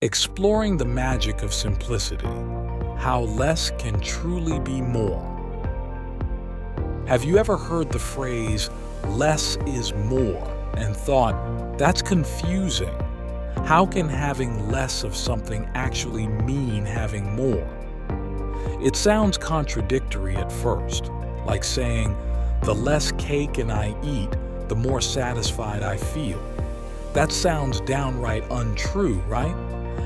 Exploring the magic of simplicity, how less can truly be more. Have you ever heard the phrase, less is more, and thought, that's confusing? How can having less of something actually mean having more? It sounds contradictory at first, like saying, the less cake I eat, the more satisfied I feel. That sounds downright untrue, right?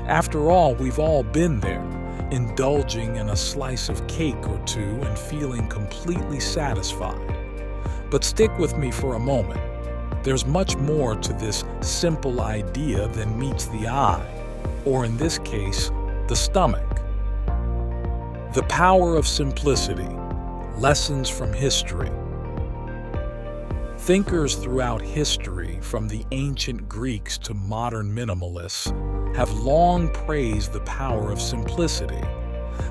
After all, we've all been there, indulging in a slice of cake or two and feeling completely satisfied. But stick with me for a moment. There's much more to this simple idea than meets the eye, or in this case, the stomach. The power of simplicity. Lessons from history. Thinkers throughout history, from the ancient Greeks to modern minimalists, have long praised the power of simplicity.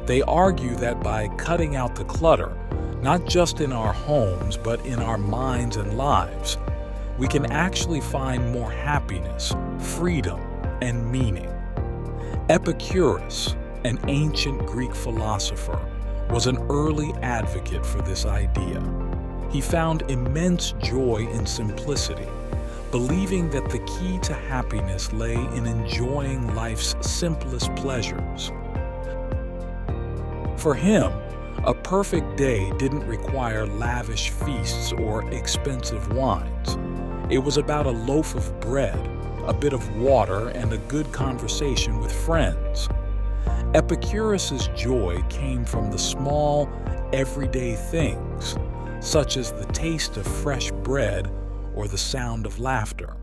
They argue that by cutting out the clutter, not just in our homes but in our minds and lives, we can actually find more happiness, freedom, and meaning. Epicurus, an ancient Greek philosopher, was an early advocate for this idea. He found immense joy in simplicity, believing that the key to happiness lay in enjoying life's simplest pleasures. For him, a perfect day didn't require lavish feasts or expensive wines. It was about a loaf of bread, a bit of water, and a good conversation with friends. Epicurus's joy came from the small, everyday things, such as the taste of fresh bread or the sound of laughter.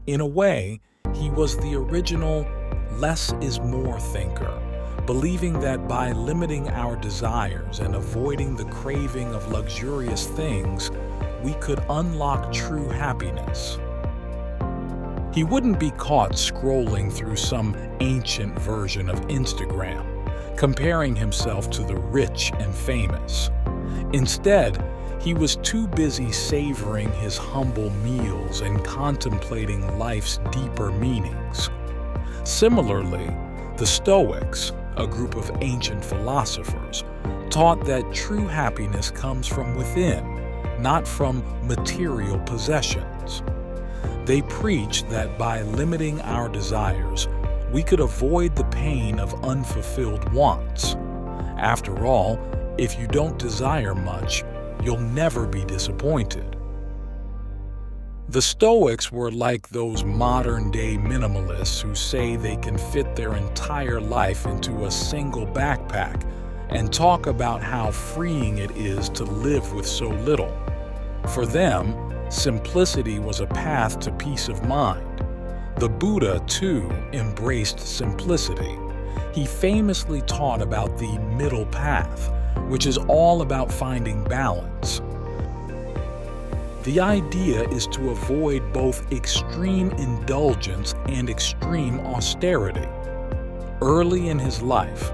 In a way, he was the original less is more thinker, believing that by limiting our desires and avoiding the craving of luxurious things, we could unlock true happiness. He wouldn't be caught scrolling through some ancient version of Instagram, comparing himself to the rich and famous. Instead, he was too busy savoring his humble meals and contemplating life's deeper meanings. Similarly, the Stoics, a group of ancient philosophers, taught that true happiness comes from within, not from material possessions. They preached that by limiting our desires, we could avoid the pain of unfulfilled wants. After all, if you don't desire much, you'll never be disappointed. The Stoics were like those modern-day minimalists who say they can fit their entire life into a single backpack and talk about how freeing it is to live with so little. For them, simplicity was a path to peace of mind. The Buddha, too, embraced simplicity. He famously taught about the middle path, which is all about finding balance. The idea is to avoid both extreme indulgence and extreme austerity. Early in his life,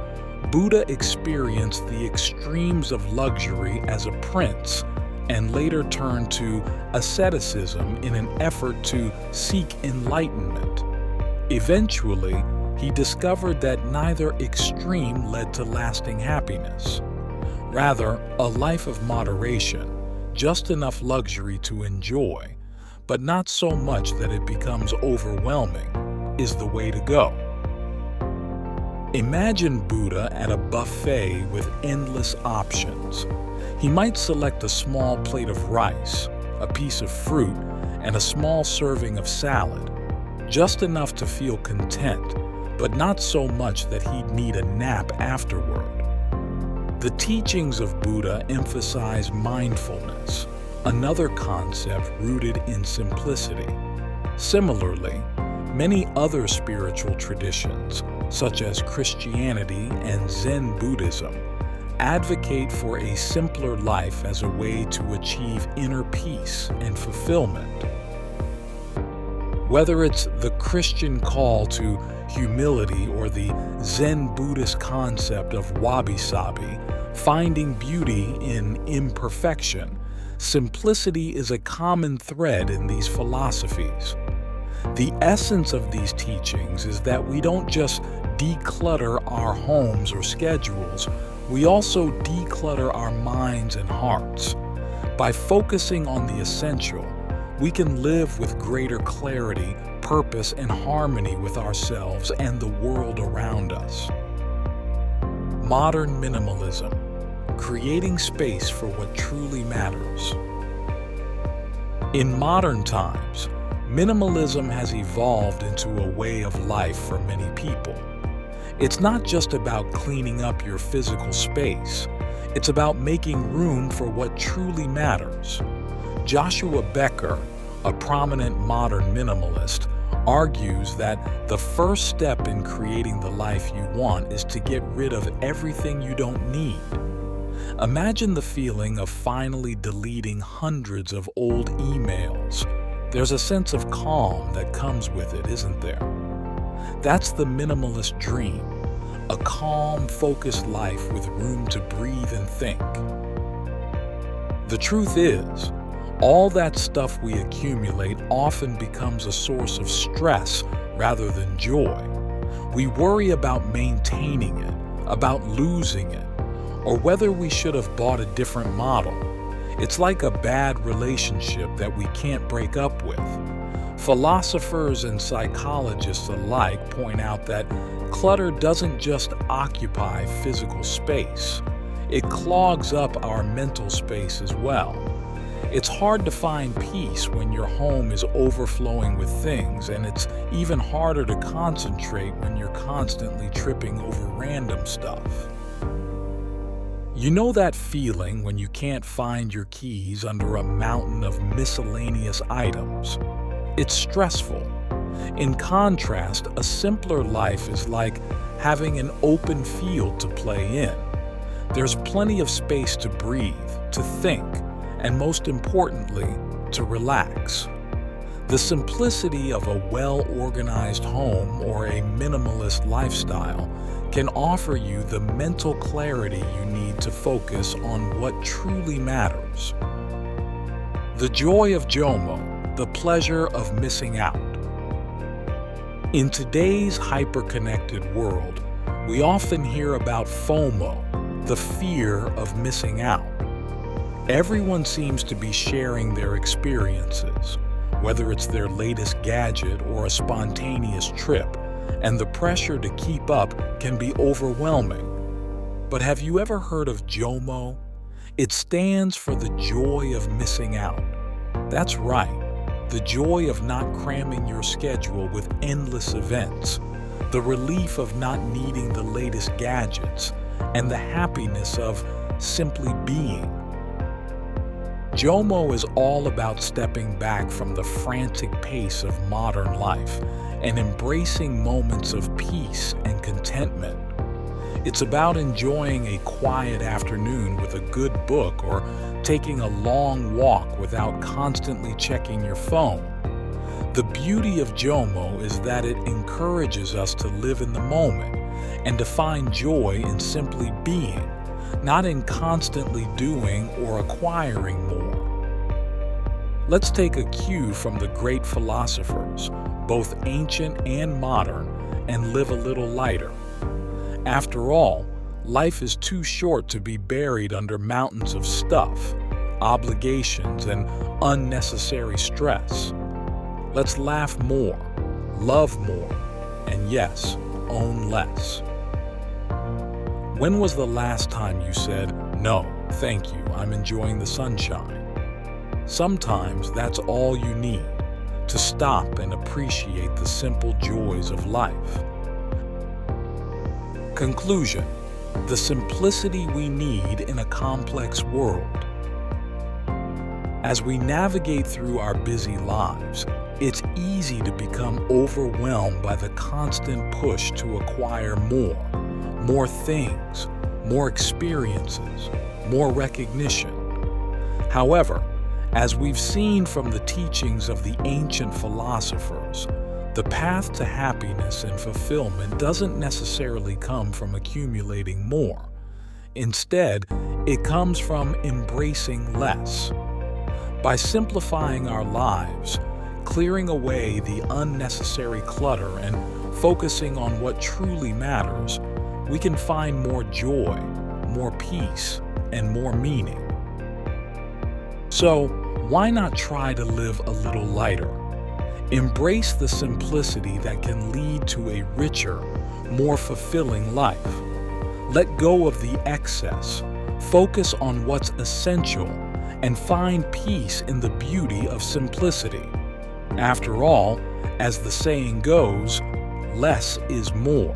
Buddha experienced the extremes of luxury as a prince and later turned to asceticism in an effort to seek enlightenment. Eventually, he discovered that neither extreme led to lasting happiness. Rather, a life of moderation, just enough luxury to enjoy, but not so much that it becomes overwhelming, is the way to go. Imagine Buddha at a buffet with endless options. He might select a small plate of rice, a piece of fruit, and a small serving of salad, just enough to feel content, but not so much that he'd need a nap afterward. The teachings of Buddha emphasize mindfulness, another concept rooted in simplicity. Similarly, many other spiritual traditions, such as Christianity and Zen Buddhism, advocate for a simpler life as a way to achieve inner peace and fulfillment. Whether it's the Christian call to humility or the Zen Buddhist concept of wabi-sabi, finding beauty in imperfection, simplicity is a common thread in these philosophies. The essence of these teachings is that we don't just declutter our homes or schedules, we also declutter our minds and hearts. By focusing on the essential, we can live with greater clarity, purpose, and harmony with ourselves and the world around us. Modern minimalism, creating space for what truly matters. In modern times, minimalism has evolved into a way of life for many people. It's not just about cleaning up your physical space, it's about making room for what truly matters. Joshua Becker, a prominent modern minimalist, argues that the first step in creating the life you want is to get rid of everything you don't need. Imagine the feeling of finally deleting hundreds of old emails. There's a sense of calm that comes with it, isn't there? That's the minimalist dream, a calm, focused life with room to breathe and think. The truth is, all that stuff we accumulate often becomes a source of stress rather than joy. We worry about maintaining it, about losing it, or whether we should have bought a different model. It's like a bad relationship that we can't break up with. Philosophers and psychologists alike point out that clutter doesn't just occupy physical space. It clogs up our mental space as well. It's hard to find peace when your home is overflowing with things, and it's even harder to concentrate when you're constantly tripping over random stuff. You know that feeling when you can't find your keys under a mountain of miscellaneous items? It's stressful. In contrast, a simpler life is like having an open field to play in. There's plenty of space to breathe, to think, and most importantly, to relax. The simplicity of a well-organized home or a minimalist lifestyle can offer you the mental clarity you need to focus on what truly matters. The joy of JOMO, the pleasure of missing out. In today's hyper-connected world, we often hear about FOMO, the fear of missing out. Everyone seems to be sharing their experiences, whether it's their latest gadget or a spontaneous trip, and the pressure to keep up can be overwhelming. But have you ever heard of JOMO? It stands for the joy of missing out. That's right, the joy of not cramming your schedule with endless events, the relief of not needing the latest gadgets, and the happiness of simply being. JOMO is all about stepping back from the frantic pace of modern life and embracing moments of peace and contentment. It's about enjoying a quiet afternoon with a good book or taking a long walk without constantly checking your phone. The beauty of JOMO is that it encourages us to live in the moment and to find joy in simply being, not in constantly doing or acquiring more. Let's take a cue from the great philosophers, both ancient and modern, and live a little lighter. After all, life is too short to be buried under mountains of stuff, obligations, and unnecessary stress. Let's laugh more, love more, and yes, own less. When was the last time you said, "No, thank you, I'm enjoying the sunshine"? Sometimes that's all you need to stop and appreciate the simple joys of life. Conclusion: the simplicity we need in a complex world. As we navigate through our busy lives, it's easy to become overwhelmed by the constant push to acquire more things, more experiences, more recognition. However, as we've seen from the teachings of the ancient philosophers, the path to happiness and fulfillment doesn't necessarily come from accumulating more. Instead, it comes from embracing less. By simplifying our lives, clearing away the unnecessary clutter and focusing on what truly matters, we can find more joy, more peace, and more meaning. So, why not try to live a little lighter? Embrace the simplicity that can lead to a richer, more fulfilling life. Let go of the excess, focus on what's essential, and find peace in the beauty of simplicity. After all, as the saying goes, less is more.